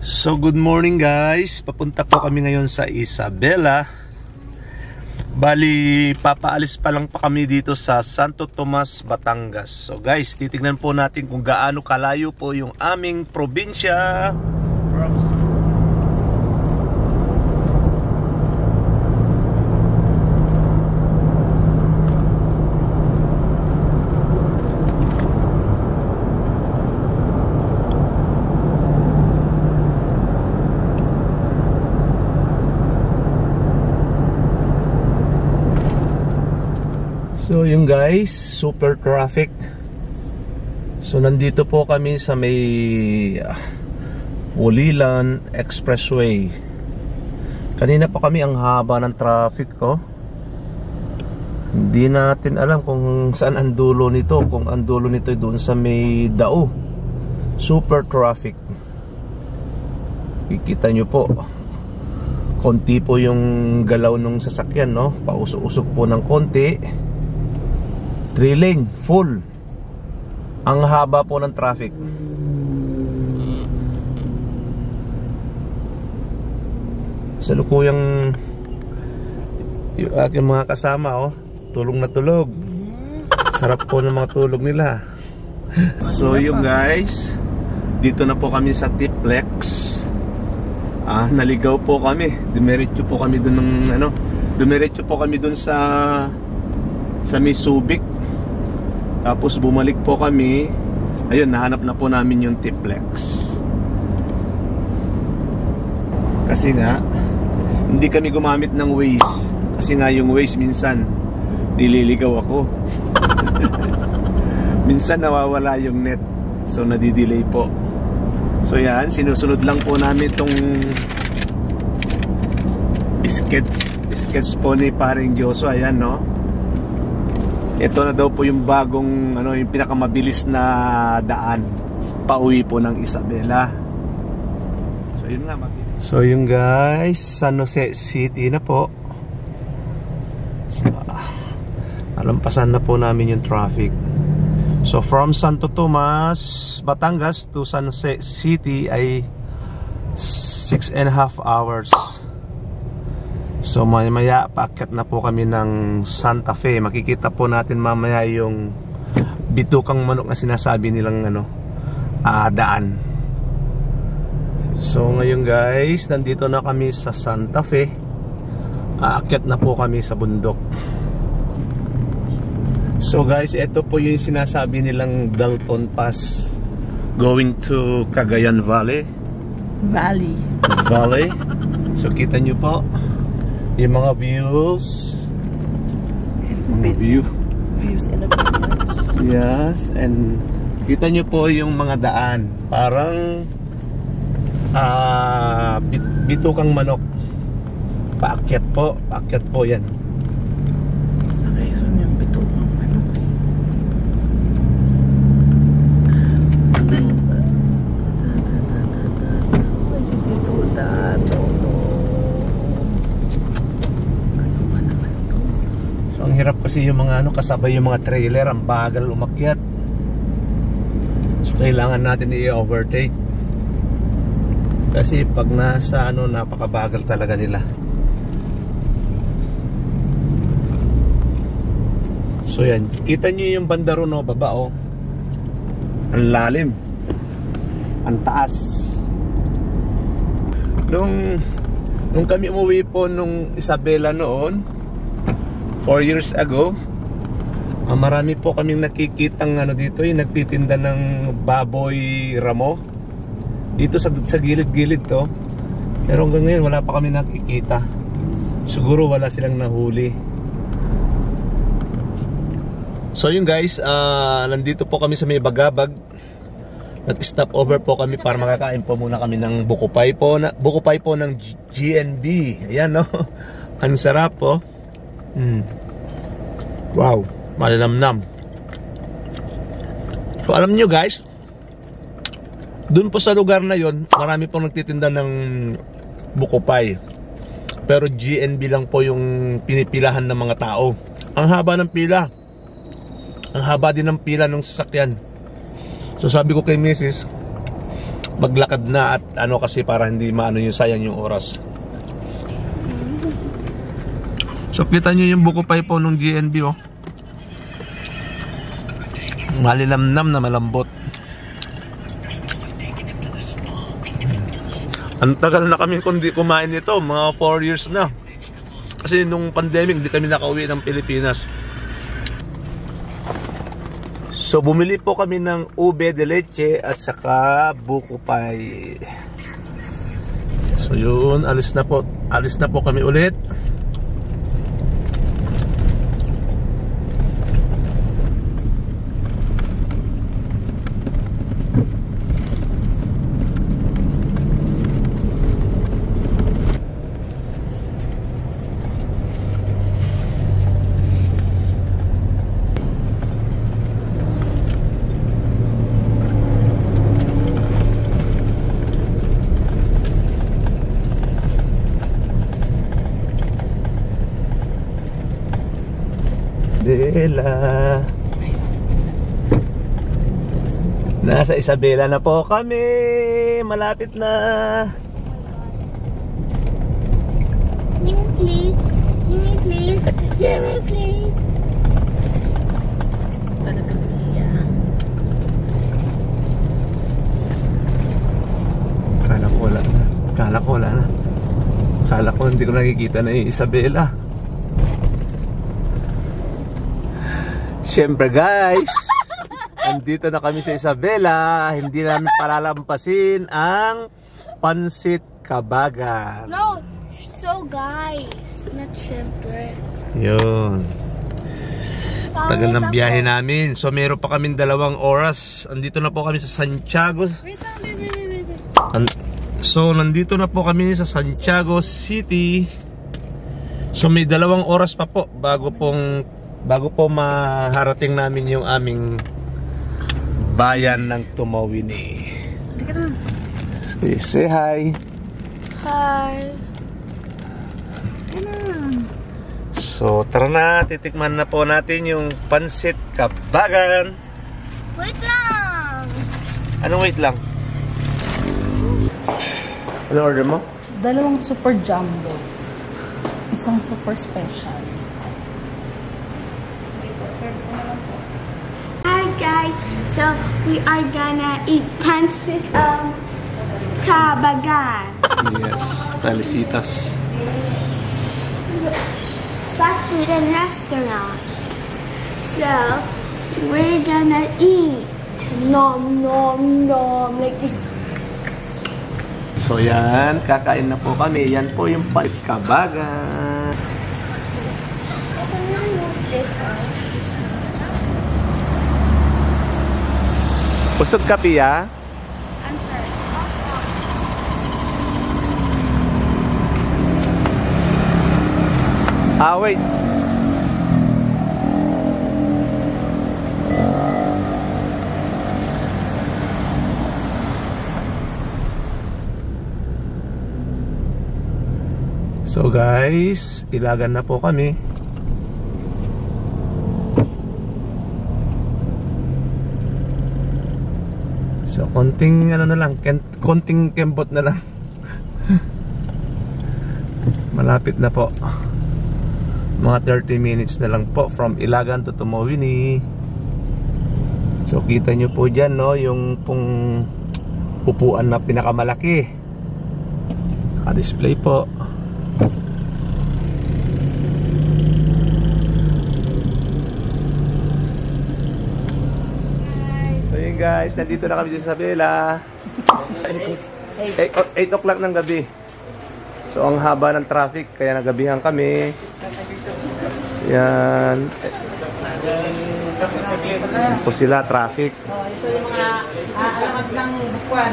So good morning guys, papunta po kami ngayon sa Isabela. Bali, papaalis pa lang pa kami dito sa Santo Tomas, Batangas. So guys, titignan po natin kung gaano kalayo po yung aming probinsya. So yung guys, super traffic. So nandito po kami sa may Pulilan Expressway. Kanina pa kami ang haba ng traffic ko. Hindi natin alam kung saan ang dulo nito. Kung ang dulo nito doon sa may Dao. Super traffic. Kikita nyo po, konti po yung galaw ng sasakyan, no? Pausok-usok po ng konti. 3 lane, full. Ang haba po ng traffic. Salukuyang yung aking mga kasama, oh, tulog na tulog. Sarap po ng mga tulog nila. So yung guys, dito na po kami sa Tiplex. Naligaw po kami. Dumiretso po kami dun ng dumiretso po kami dun sa may Subic. Tapos bumalik po kami. Ayun, nahanap na po namin yung Tiplex. Kasi nga hindi kami gumamit ng Waze. Kasi nga yung Waze minsan nililigaw ako. Minsan nawawala yung net. So nadidelay po. So yan, sinusunod lang po namin itong sketch po ni paring Joshua. Ayan, no? Ito na daw po yung bagong yung pinakamabilis na daan pauwi po ng Isabela. So yun nga, so yun guys, San Jose City na po. So, alampasan na po namin yung traffic. So from Santo Tomas, Batangas to San Jose City ay 6.5 hours. So maya paakyat na po kami ng Santa Fe. Makikita po natin mamaya yung bitukang manok na sinasabi nilang daan. So ngayon guys, nandito na kami sa Santa Fe. Aakyat na po kami sa bundok. So guys, ito po yung sinasabi nilang Dalton Pass going to Cagayan Valley. So kita nyo po yung mga views in abundance. Yes, and kita nyo po yung mga daan. Parang bitukang manok. Paakyat po yan. Sa Quezon yung bitukang manok. Ang hirap kasi yung mga kasabay yung mga trailer, ang bagal umakyat. So kailangan natin i-overtake. Kasi pag nasa napakabagal talaga nila. So yan, kita nyo yung banda ron, baba, ang lalim, ang taas. Nung kami umuwi po nung Isabela noon 4 years ago, marami po kaming nakikitang dito, yung nagtitinda ng baboy ramo dito sa gilid-gilid to. Pero hanggang ngayon wala pa kami nakikita. Siguro wala silang nahuli. So yun guys, nandito po kami sa may Bagabag. Nag-stop over po kami para makakain po muna kami ng bukupay po ng GNB. Ayan, no? Ang sarap po. Wow, malinamnam. So alam nyo guys, dun po sa lugar na yon, marami pong nagtitinda ng bukupay. Pero GNB lang po yung pinipilahan ng mga tao. Ang haba ng pila. Ang haba din ng pila ng sasakyan. So sabi ko kay Mrs., maglakad na at ano kasi para hindi maano yung sayang yung oras. So kita nyo yung buko pay po nung GNB oh. Malilamnam na malambot. Ang tagal na kami kundi kumain nito, mga 4 years na. Kasi nung pandemic, di kami nakauwi ng Pilipinas. So bumili po kami ng ube de leche at saka buko pay. So yun, alis na po kami ulit. Isabela. Nasa Isabela na po kami. Malapit na. Give me please. Give me please. Give me please. Talaga niya. Kala ko wala na. Kala ko hindi ko nakikita na yung Isabela. Siyempre guys, andito na kami sa Isabela. Hindi namin palalampasin ang Pansit Kabagan. No. So guys, not syempre. Yun. Tagal ng biyahe namin. So meron pa kaming 2 oras. Andito na po kami sa Santiago. Wait. So nandito na po kami sa Santiago City. So may 2 oras pa po bago po maharating namin yung aming bayan ng Tumawini. Say hi. Hi. So tara na, titikman na po natin yung Pansit Kabagan. Wait lang. Anong wait lang? Ano order mo? 2 super jumbo. Isang super special. Hi guys. So we are gonna eat Pansit Kabagan. Yes, Felicitas. Fast food and restaurant. So we're gonna eat. Nom nom nom like this. So yan, kakain na po kami. Yan po yung Pansit Kabagan. Usog ka, Pia? I'm sorry. Wait. So guys, ilagan na po kami. So konting ano na lang, konting kembot na lang. Malapit na po. Mga 30 minutes na lang po from Ilagan to Tumawini. So kita nyo po dyan, no, yung pong upuan na pinakamalaki. Naka-display po. So yun guys, nandito na kami sa Isabela. 8 o'clock ng gabi. So ang haba ng traffic, kaya nagabihan kami. Yan. Ito sila, traffic. Ito yung mga alamag ng bukuan.